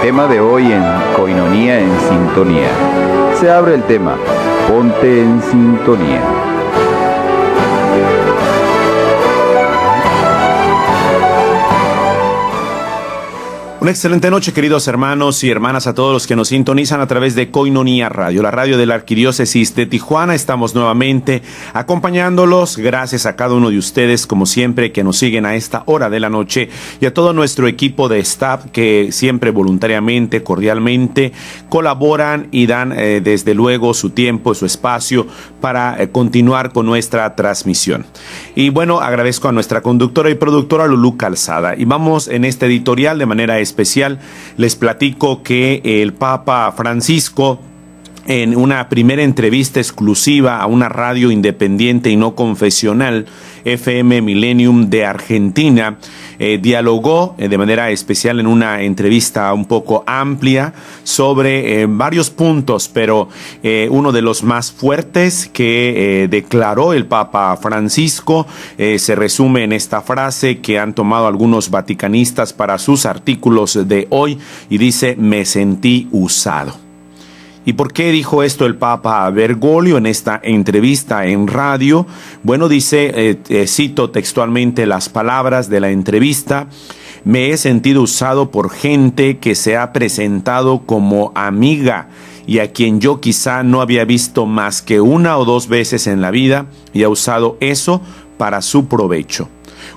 tema de hoy en Koinonia en Sintonía. Se abre el tema, ponte en sintonía. Una excelente noche, queridos hermanos y hermanas, a todos los que nos sintonizan a través de Koinonia Radio, la radio de la Arquidiócesis de Tijuana. Estamos nuevamente acompañándolos. Gracias a cada uno de ustedes, como siempre, que nos siguen a esta hora de la noche, y a todo nuestro equipo de staff que siempre voluntariamente, cordialmente colaboran y dan desde luego su tiempo, su espacio para continuar con nuestra transmisión. Y bueno, agradezco a nuestra conductora y productora Lulú Calzada. Y vamos en este editorial de manera especial. Les platico que el Papa Francisco, en una primera entrevista exclusiva a una radio independiente y no confesional, FM Millennium de Argentina, dialogó de manera especial en una entrevista un poco amplia sobre varios puntos, pero uno de los más fuertes que declaró el Papa Francisco se resume en esta frase que han tomado algunos vaticanistas para sus artículos de hoy, y dice: me sentí usado. ¿Y por qué dijo esto el Papa Bergoglio en esta entrevista en radio? Bueno, dice, cito textualmente las palabras de la entrevista: me he sentido usado por gente que se ha presentado como amiga y a quien yo quizá no había visto más que una o dos veces en la vida, y ha usado eso para su provecho.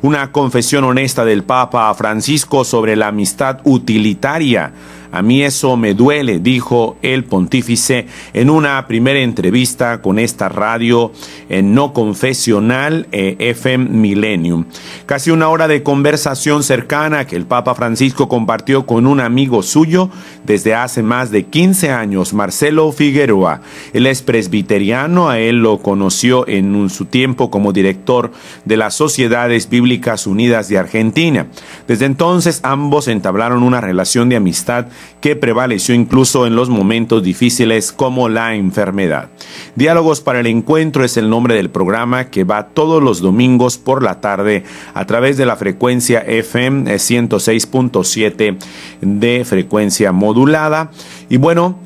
Una confesión honesta del Papa Francisco sobre la amistad utilitaria. A mí eso me duele, dijo el pontífice en una primera entrevista con esta radio no confesional FM Millennium. Casi una hora de conversación cercana que el Papa Francisco compartió con un amigo suyo desde hace más de 15 años, Marcelo Figueroa. Él es presbiteriano, a él lo conoció en su tiempo como director de las Sociedades Bíblicas Unidas de Argentina. Desde entonces ambos entablaron una relación de amistad que prevaleció incluso en los momentos difíciles como la enfermedad. Diálogos para el Encuentro es el nombre del programa, que va todos los domingos por la tarde a través de la frecuencia FM 106.7 de frecuencia modulada. Y bueno,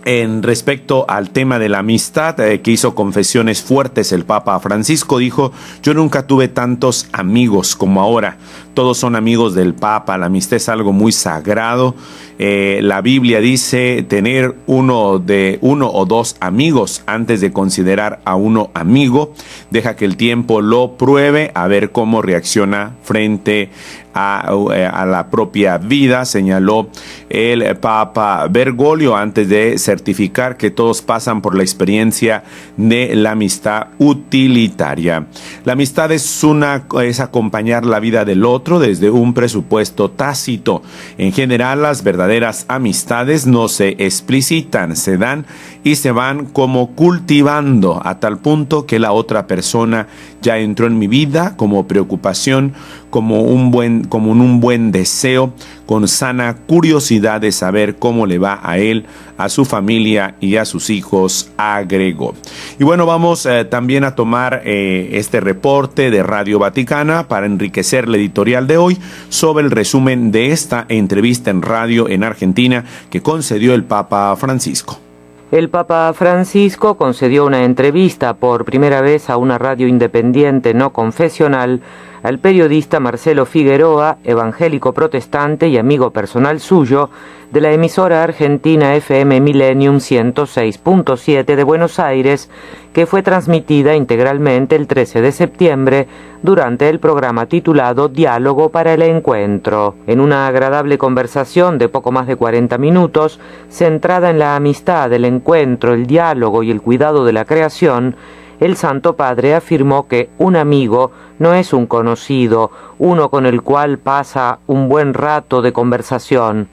en respecto al tema de la amistad, que hizo confesiones fuertes el Papa Francisco, dijo: yo nunca tuve tantos amigos como ahora. Todos son amigos del Papa. La amistad es algo muy sagrado. La Biblia dice tener uno o dos amigos antes de considerar a uno amigo. Deja que el tiempo lo pruebe, a ver cómo reacciona frente a la propia vida, señaló el Papa Bergoglio, antes de certificar que todos pasan por la experiencia de la amistad utilitaria. La amistad es acompañar la vida del otro desde un presupuesto tácito. En general, las verdaderas amistades no se explicitan, se dan y se van como cultivando, a tal punto que la otra persona ya entró en mi vida como preocupación, como un buen deseo, con sana curiosidad de saber cómo le va a él, a su familia y a sus hijos, agregó. Y bueno, vamos también a tomar este reporte de Radio Vaticana para enriquecer la editorial de hoy sobre el resumen de esta entrevista en radio en Argentina que concedió el Papa Francisco. El Papa Francisco concedió una entrevista por primera vez a una radio independiente no confesional al periodista Marcelo Figueroa, evangélico protestante y amigo personal suyo, de la emisora argentina FM Millennium 106.7 de Buenos Aires, que fue transmitida integralmente el 13 de septiembre durante el programa titulado Diálogo para el Encuentro. En una agradable conversación de poco más de 40 minutos, centrada en la amistad, el encuentro, el diálogo y el cuidado de la creación, el Santo Padre afirmó que un amigo no es un conocido, uno con el cual pasa un buen rato de conversación.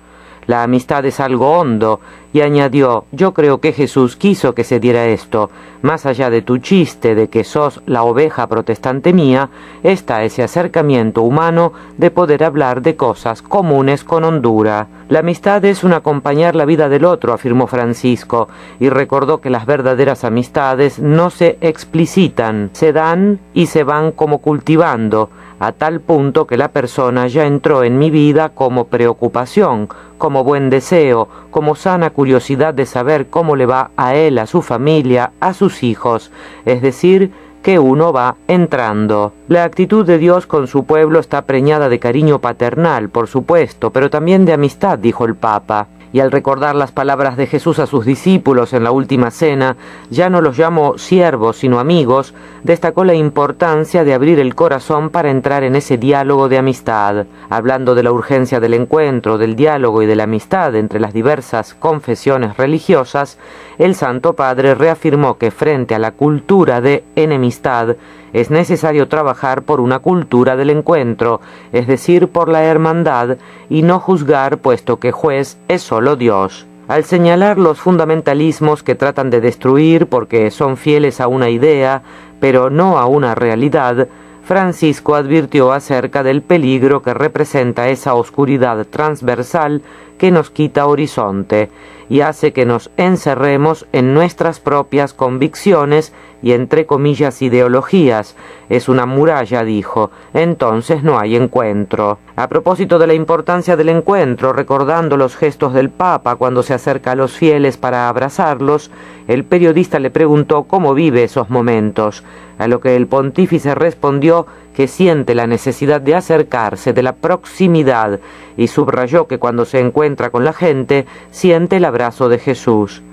La amistad es algo hondo, Y añadió: yo creo que Jesús quiso que se diera esto. Más allá de tu chiste de que sos la oveja protestante mía, está ese acercamiento humano de poder hablar de cosas comunes con hondura. La amistad es un acompañar la vida del otro, afirmó Francisco, y recordó que las verdaderas amistades no se explicitan, se dan y se van como cultivando, a tal punto que la persona ya entró en mi vida como preocupación, como buen deseo, como sana curiosidad de saber cómo le va a él, a su familia, a sus hijos, es decir, que uno va entrando. La actitud de Dios con su pueblo está preñada de cariño paternal, por supuesto, pero también de amistad, dijo el Papa. Y al recordar las palabras de Jesús a sus discípulos en la última cena, ya no los llamó siervos sino amigos, destacó la importancia de abrir el corazón para entrar en ese diálogo de amistad. Hablando de la urgencia del encuentro, del diálogo y de la amistad entre las diversas confesiones religiosas, el Santo Padre reafirmó que frente a la cultura de enemistad, es necesario trabajar por una cultura del encuentro, es decir, por la hermandad, y no juzgar, puesto que juez es solo Dios. Al señalar los fundamentalismos que tratan de destruir porque son fieles a una idea, pero no a una realidad, Francisco advirtió acerca del peligro que representa esa oscuridad transversal que nos quita horizonte y hace que nos encerremos en nuestras propias convicciones y entre comillas ideologías. Es una muralla, dijo, entonces no hay encuentro. A propósito de la importancia del encuentro, recordando los gestos del Papa cuando se acerca a los fieles para abrazarlos, el periodista le preguntó cómo vive esos momentos, a lo que el pontífice respondió que siente la necesidad de acercarse, de la proximidad, y subrayó que cuando se encuentra con la gente, siente el abrazo de Jesús.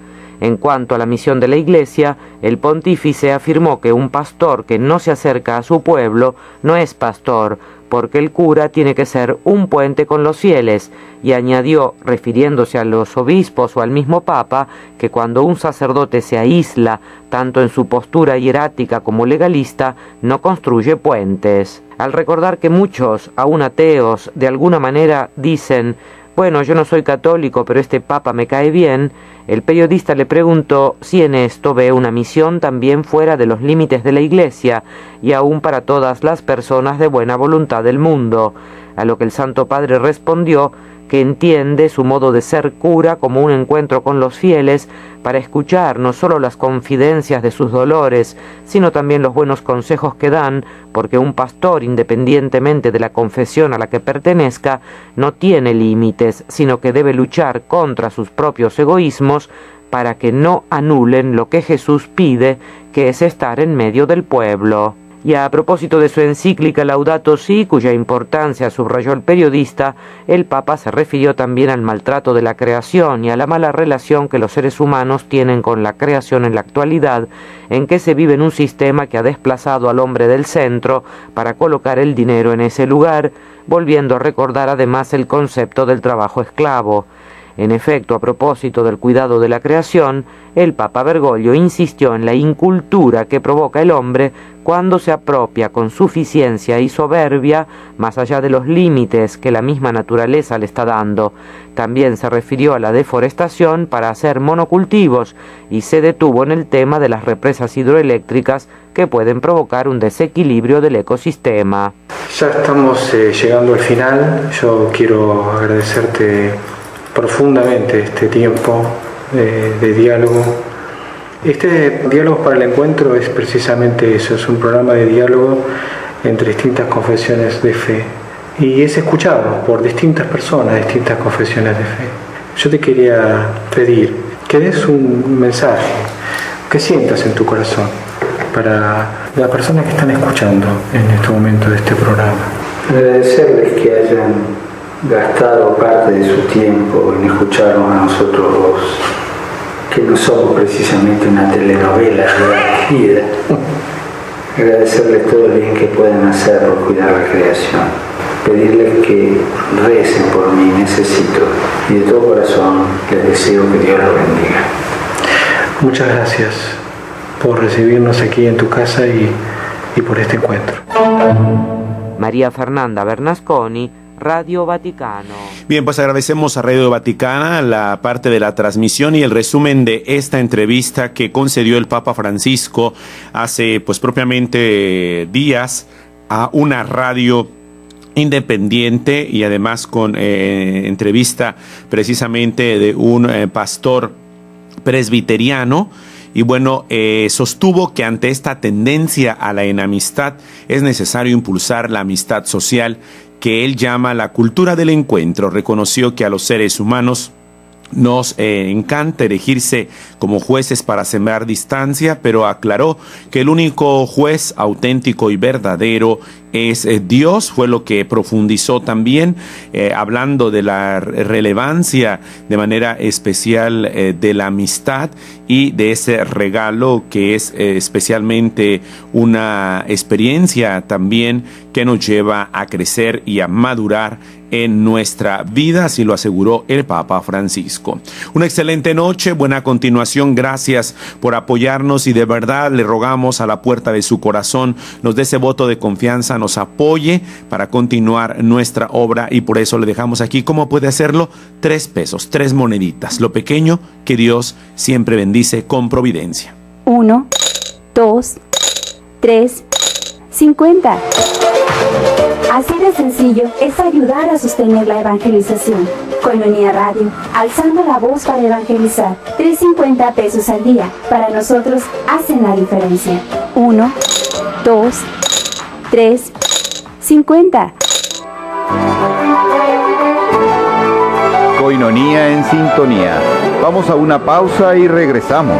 En cuanto a la misión de la Iglesia, el pontífice afirmó que un pastor que no se acerca a su pueblo no es pastor, porque el cura tiene que ser un puente con los fieles, y añadió, refiriéndose a los obispos o al mismo Papa, que cuando un sacerdote se aísla, tanto en su postura hierática como legalista, no construye puentes. Al recordar que muchos, aun ateos, de alguna manera dicen: bueno, yo no soy católico, pero este Papa me cae bien, el periodista le preguntó si en esto ve una misión también fuera de los límites de la Iglesia y aún para todas las personas de buena voluntad del mundo, a lo que el Santo Padre respondió que entiende su modo de ser cura como un encuentro con los fieles para escuchar no solo las confidencias de sus dolores, sino también los buenos consejos que dan, porque un pastor, independientemente de la confesión a la que pertenezca, no tiene límites, sino que debe luchar contra sus propios egoísmos para que no anulen lo que Jesús pide, que es estar en medio del pueblo. Y a propósito de su encíclica Laudato Si, cuya importancia subrayó el periodista, el Papa se refirió también al maltrato de la creación y a la mala relación que los seres humanos tienen con la creación en la actualidad, en que se vive en un sistema que ha desplazado al hombre del centro para colocar el dinero en ese lugar, volviendo a recordar además el concepto del trabajo esclavo. En efecto, a propósito del cuidado de la creación, el Papa Bergoglio insistió en la incultura que provoca el hombre cuando se apropia con suficiencia y soberbia más allá de los límites que la misma naturaleza le está dando. También se refirió a la deforestación para hacer monocultivos y se detuvo en el tema de las represas hidroeléctricas que pueden provocar un desequilibrio del ecosistema. Ya estamos llegando al final. Yo quiero agradecerte profundamente este tiempo de diálogo. Este diálogo para el encuentro es precisamente eso, es un programa de diálogo entre distintas confesiones de fe y es escuchado por distintas personas, distintas confesiones de fe. Yo te quería pedir que des un mensaje, que sientas en tu corazón para las personas que están escuchando en este momento de este programa. Agradecerles que hayan gastado parte de su tiempo en escucharnos a nosotros dos, que no somos precisamente una telenovela dirigida. Agradecerles todo el bien que pueden hacer por cuidar la creación. Pedirles que recen por mí, necesito. Y de todo corazón les deseo que Dios los bendiga. Muchas gracias por recibirnos aquí en tu casa y por este encuentro. María Fernanda Bernasconi, Radio Vaticano. Bien, pues agradecemos a Radio Vaticana la parte de la transmisión y el resumen de esta entrevista que concedió el Papa Francisco hace pues propiamente días a una radio independiente y además con entrevista precisamente de un pastor presbiteriano. Y bueno, sostuvo que ante esta tendencia a la enemistad es necesario impulsar la amistad social que él llama la cultura del encuentro. Reconoció que a los seres humanos nos encanta erigirse como jueces para sembrar distancia, pero aclaró que el único juez auténtico y verdadero es Dios. Fue lo que profundizó también, hablando de la relevancia de manera especial de la amistad y de ese regalo que es especialmente una experiencia también que nos lleva a crecer y a madurar en nuestra vida, así lo aseguró el Papa Francisco. Una excelente noche, buena continuación, gracias por apoyarnos y de verdad le rogamos a la puerta de su corazón nos dé ese voto de confianza, nos apoye para continuar nuestra obra y por eso le dejamos aquí. ¿Cómo puede hacerlo? 3 pesos, 3 moneditas, lo pequeño que Dios siempre bendice con providencia. 1, 2, 3, 50. Así de sencillo es ayudar a sostener la evangelización. Koinonia Radio, alzando la voz para evangelizar. 3.50 pesos al día, para nosotros hacen la diferencia. 1, 2, 3, 50. Koinonia en sintonía. Vamos a una pausa y regresamos.